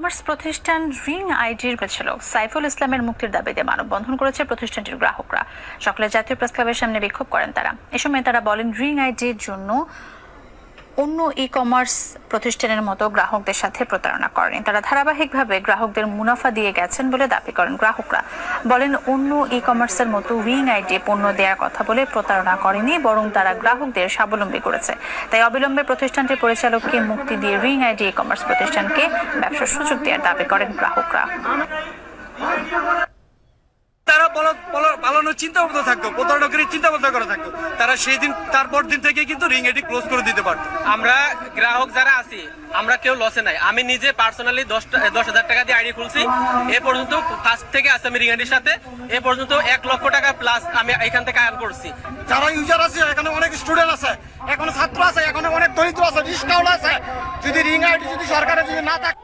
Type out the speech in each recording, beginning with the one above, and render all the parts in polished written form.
Commerce প্রতিষ্ঠান ring আইডির পরিচালক সাইফুল ইসলামের মুক্তির দাবিতে মানববন্ধন করেছে প্রতিষ্ঠানটির গ্রাহকরা। সকালে জাতীয় প্রেস ক্লাবের সামনে বিক্ষোভ করেন তারা। এ সময় তারা বলেন, রিং আইডির জন্য অন্য কমার্স প্রতিষ্ঠানের মতো গ্রাহকদের সাথে প্রতারণা করেনি। তারা ধারাবাহিকভাবে গ্রাহকদের মুনাফা দিয়ে গেছেন বলে দাবি করেন গ্রাহকরা। বলেন, অন্য কমার্সের মতো রিং আইডি পণ্য দেওয়ার কথা বলে প্রতারণা করেনি, বরং তারা গ্রাহকদের স্বাবলম্বী করেছে। তাই অবিলম্বে প্রতিষ্ঠানটির পরিচালককে মুক্তি দিয়ে রিং আইডি কমার্স প্রতিষ্ঠানকে ব্যবসার সুযোগ দেওয়ার দাবি করেন গ্রাহকরা। তারা পালানোর চিন্তা ভাবনা থাকতো, প্রতারণাকারীর চিন্তা ভাবনা করা থাকতো, তারা সেই দিন তারপর দিন থেকে কিন্তু রিং আইডি ক্লোজ করে দিতে পারতো। আমরা গ্রাহক যারা আছি আমরা কেউ লসে নাই। আমি নিজে পার্সোনালি 10,000 টাকা দিয়ে আইডি খুলছি। এ পর্যন্ত ফার্স্ট থেকে আছে আমি রিং আইডির সাথে, এ পর্যন্ত 1 লক্ষ টাকা প্লাস আমি এখান থেকে আর্ন করছি। যারা ইউজার আছে, এখানে অনেক স্টুডেন্ট আছে, এখানে ছাত্র আছে, এখানে অনেক দরিদ্র আছে, রিস্কাওয়ালা আছে। যদি রিং আইডি যদি সরকারের যদি না থাকে।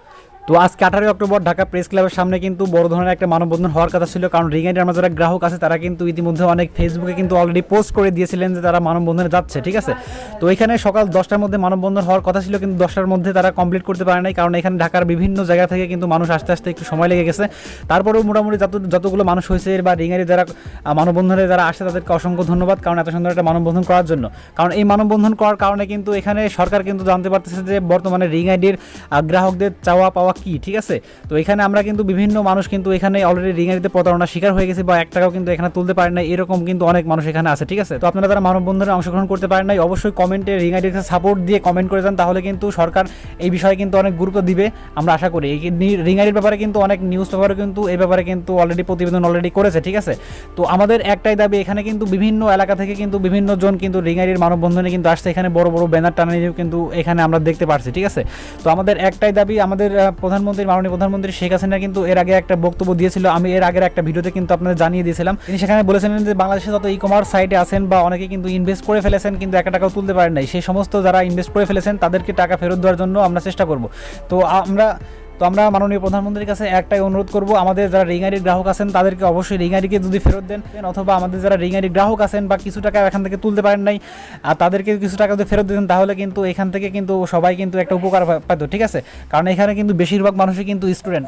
তো আজকে 18 অক্টোবর ঢাকা প্রেস ক্লাবের সামনে কিন্তু বড় ধরনের একটা মানববন্ধন হওয়ার কথা ছিল, কারণ রিং আইডির আমার যারা গ্রাহক আছে তারা কিন্তু ইতিমধ্যে অনেক ফেসবুকে কিন্তু অলরেডি পোস্ট করে দিয়েছিলেন যে তারা মানববন্ধনে যাচ্ছে, ঠিক আছে। তো এখানে সকাল 10টার মধ্যে মানববন্ধন হওয়ার কথা ছিল, কিন্তু 10টার মধ্যে তারা কমপ্লিট করতে পারে নাই, কারণ এখানে ঢাকার বিভিন্ন জায়গা থেকে কিন্তু মানুষ আসতে আসতে একটু সময় লেগে গেছে। তারপরেও মোটামুটি যতগুলো মানুষ হয়েছে বা রিং আইডি যারা মানববন্ধনে যারা আসে তাদেরকে অসংখ্য ধন্যবাদ, কারণ এত সুন্দর একটা মানববন্ধন করার জন্য। কারণ এই মানববন্ধন করার কারণে কিন্তু এখানে সরকার কিন্তু জানতে পারতেছে যে বর্তমানে রিং আইডির গ্রাহকদের চাওয়া পাওয়া কি, ঠিক আছে। তো এখানে আমরা কিন্তু বিভিন্ন মানুষ কিন্তু এখানে অলরেডি রিং আইডিতে প্রতারণা শিকার হয়ে গেছে বা 1 টাকাও কিন্তু এখানে তুলতে পারে না, এরকম কিন্তু অনেক মানুষ এখানে আছে, ঠিক আছে। তো আপনারা যারা মানববন্ধনে অংশগ্রহণ করতে পারেন নাই অবশ্যই কমেন্টে রিং আইডির সাপোর্ট দিয়ে কমেন্ট করে যান, তাহলে কিন্তু সরকার এই বিষয়ে কিন্তু অনেক গুরুত্ব দিবে আমরা আশা করি। এই রিং আইডির ব্যাপারে কিন্তু অনেক নিউজ পেপারে কিন্তু এই ব্যাপারে কিন্তু অলরেডি প্রতিবেদন অলরেডি করেছে, ঠিক আছে। তো আমাদের একটাই দাবি, এখানে কিন্তু বিভিন্ন এলাকা থেকে কিন্তু বিভিন্ন জন কিন্তু রিং আইডির মানববন্ধনে কিন্তু আসছে, এখানে বড় বড় ব্যানার টানানিও কিন্তু এখানে আমরা দেখতে পাচ্ছি, ঠিক আছে। তো আমাদের একটাই দাবি, আমাদের মাননীয় প্রধানমন্ত্রী শেখ হাসিনা কিন্তু এর আগে একটা বক্তব্য দিয়েছিল, আমি এর আগের একটা ভিডিওতে কিন্তু আপনাদের জানিয়ে দিয়েছিলাম। তিনি সেখানে বলেছিলেন যে বাংলাদেশে যত কমার্স সাইটে আছেন বা অনেকে কিন্তু ইনভেস্ট করে ফেলেছেন কিন্তু 1 টাকাও তুলতে পারেন নাই, সেই সমস্ত যারা ইনভেস্ট করে ফেলেছেন তাদেরকে টাকা ফেরত দেওয়ার জন্য আমরা চেষ্টা করব। তো আমরা মাননীয় প্রধানমন্ত্রীর কাছে একটাই অনুরোধ করব, আমাদের যারা রিং আইডির গ্রাহক আছেন তাদেরকে অবশ্যই রিং আইডিকে যদি ফেরত দেন, অথবা আমাদের যারা রিং আইডির গ্রাহক আছেন বা কিছু টাকা এখান থেকে তুলতে পারেন নাই আর তাদেরকে কিছু টাকা যদি ফেরত দেন, তাহলে কিন্তু এখান থেকে কিন্তু সবাই কিন্তু একটা উপকার পাইত, ঠিক আছে। কারণ এখানে কিন্তু বেশিরভাগ মানুষই কিন্তু স্টুডেন্ট।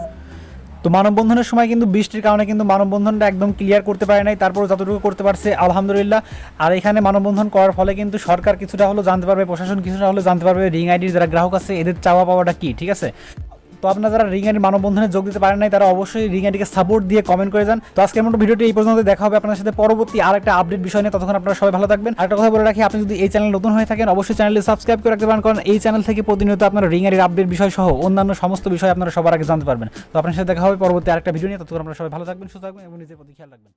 তো মানববন্ধনের সময় কিন্তু বৃষ্টির কারণে কিন্তু মানববন্ধনটা একদম ক্লিয়ার করতে পারে নাই, তারপর যতটুকু করতে পারছে আলহামদুলিল্লাহ। আর এখানে মানববন্ধন করার ফলে কিন্তু সরকার কিছুটা হলেও জানতে পারবে, প্রশাসন কিছুটা হলেও জানতে পারবে রিং আইডির যারা গ্রাহক আছে এদের চাওয়া পাওয়াটা কি, ঠিক আছে। তো আপনারা যারা রিং আইডির মানববন্ধনে যোগ দিতে পারেন নাই তারা অবশ্যই রিং আইডিকে সাপোর্ট দিয়ে কমেন্ট করে যান। তো আজকের মতো ভিডিওটি এই পর্যন্ত, দেখা হবে আপনাদের সাথে পরবর্তী আরেকটা আপডেট বিষয় নিয়ে। ততক্ষণ আপনারা সবাই ভালো থাকবেন। আরেকটা কথা বলে রাখি, আপনি যদি এই চ্যানেল নতুন হয়ে থাকেন অবশ্যই চ্যানেলটি সাবস্ক্রাইব করে রাখতে পারেন, কারণ এই চ্যানেল থেকে প্রতিনিয়ত আপনারা রিং আইডির আপডেট বিষয় সহ অন্যান্য সমস্ত বিষয় আপনারা সবার আগে জানতে পারবেন। তো আপনার সাথে দেখা হবে পরবর্তী আরেকটা ভিডিও নিয়ে। ততক্ষণ আপনারা সবাই ভালো থাকবেন, সুস্থ থাকবেন এবং নিজের প্রতি খেয়াল রাখবেন।